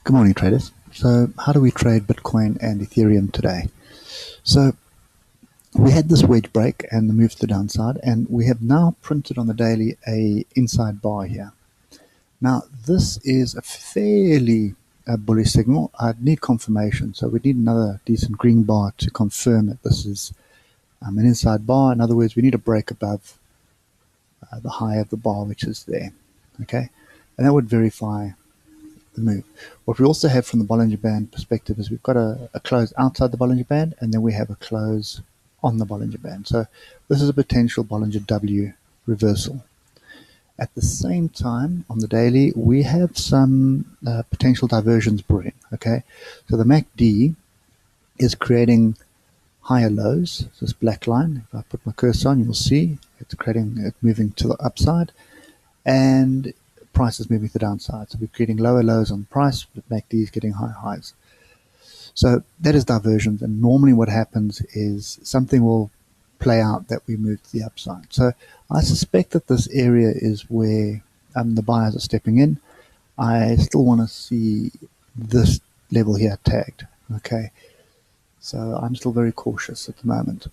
Good morning, traders. So how do we trade Bitcoin and Ethereum today? So we had this wedge break and the move to the downside, and we have now printed on the daily a inside bar here. Now this is a fairly bullish signal. I'd need confirmation, so we need another decent green bar to confirm that this is an inside bar. In other words, we need a break above the high of the bar, which is there. Okay, and that would verify the move. What we also have from the Bollinger Band perspective is we've got a close outside the Bollinger Band, and then we have a close on the Bollinger Band. So this is a potential Bollinger W reversal. At the same time, on the daily, we have some potential diversions brewing. Okay, so the MACD is creating higher lows. This black line, if I put my cursor on, you'll see it's moving to the upside, and price is moving to the downside. So we're creating lower lows on price, but MACD is getting higher highs. So that is diversions, and normally what happens is something will play out that we move to the upside. So I suspect that this area is where the buyers are stepping in. I still want to see this level here tagged. Okay, so I'm still very cautious at the moment.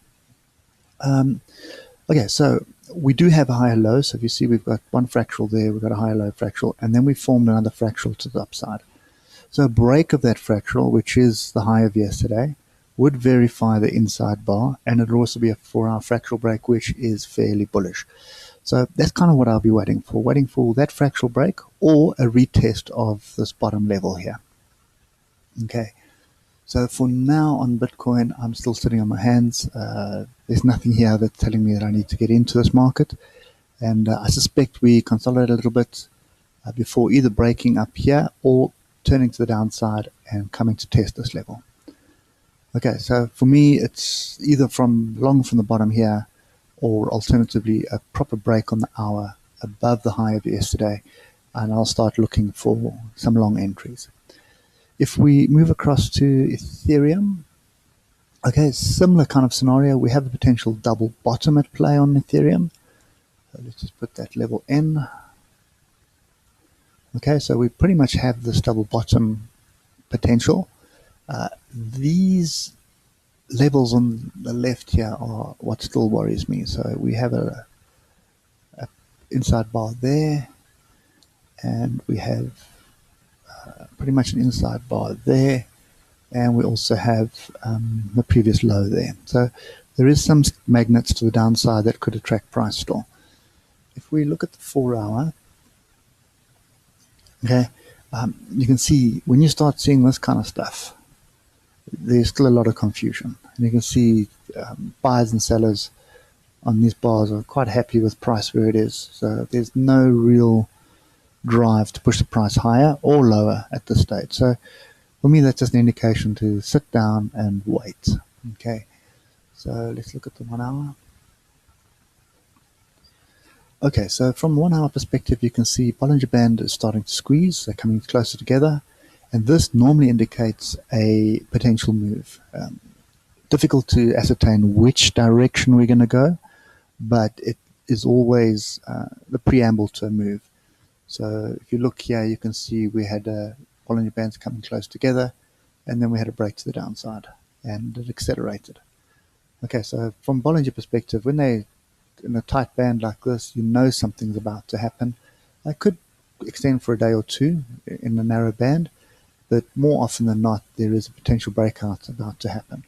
Okay, so we do have a higher low. So if you see, we've got one fractal there, we've got a higher low fractal, and then we formed another fractal to the upside. So a break of that fractal, which is the high of yesterday, would verify the inside bar, and it would also be a 4-hour fractal break, which is fairly bullish. So that's kind of what I'll be waiting for that fractal break or a retest of this bottom level here. Okay, so for now on Bitcoin, I'm still sitting on my hands. There's nothing here that's telling me that I need to get into this market, and I suspect we consolidate a little bit before either breaking up here or turning to the downside and coming to test this level. Okay, so for me, it's either long from the bottom here, or alternatively a proper break on the hour above the high of yesterday, and I'll start looking for some long entries. If we move across to Ethereum, okay, similar kind of scenario. We have a potential double bottom at play on Ethereum. So let's just put that level in. Okay, so we pretty much have this double bottom potential. These levels on the left here are what still worries me. So we have a inside bar there, and we have pretty much an inside bar there, and we also have the previous low there. So there is some magnets to the downside that could attract price still. If we look at the 4-hour, okay, you can see when you start seeing this kind of stuff, there's still a lot of confusion. And you can see buyers and sellers on these bars are quite happy with price where it is. So there's no real drive to push the price higher or lower at this stage. So for me, that's just an indication to sit down and wait. Okay, so let's look at the 1 hour. Okay, so from 1 hour perspective, you can see Bollinger Band is starting to squeeze. They're coming closer together, and this normally indicates a potential move. Difficult to ascertain which direction we're going to go, but it is always the preamble to a move. So if you look here, you can see we had Bollinger Bands coming close together, and then we had a break to the downside, and it accelerated. Okay, so from Bollinger perspective, when they in a tight band like this, you know something's about to happen. It could extend for a day or two in a narrow band, but more often than not, there is a potential breakout about to happen.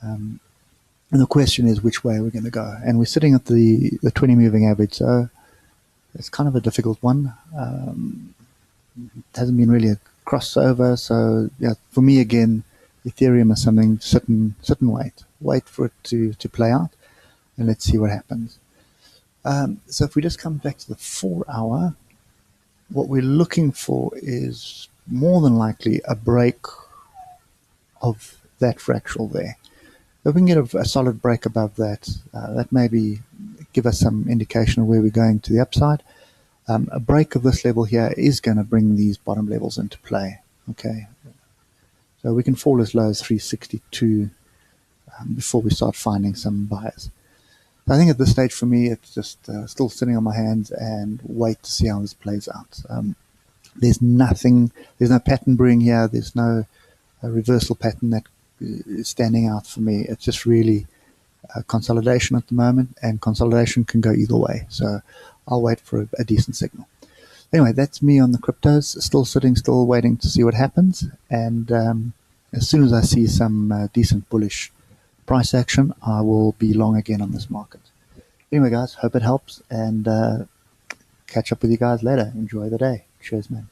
And the question is, which way are we going to go? And we're sitting at the 20 moving average, so it's kind of a difficult one. It hasn't been really a crossover, so yeah, for me again, Ethereum is something sit and wait for it to play out, and let's see what happens. So if we just come back to the 4-hour, what we're looking for is more than likely a break of that fractal there. If we can get a solid break above that, that maybe give us some indication of where we're going to the upside. A break of this level here is going to bring these bottom levels into play. Okay, so we can fall as low as 362 before we start finding some buyers. I think at this stage for me, it's just still sitting on my hands and wait to see how this plays out. There's nothing, there's no pattern brewing here. There's no reversal pattern that is standing out for me. It's just really consolidation at the moment, and consolidation can go either way. So I'll wait for a decent signal. Anyway, that's me on the cryptos. Still sitting, still waiting to see what happens. And as soon as I see some decent bullish price action, I will be long again on this market. Anyway, guys, hope it helps, and catch up with you guys later. Enjoy the day. Cheers, man.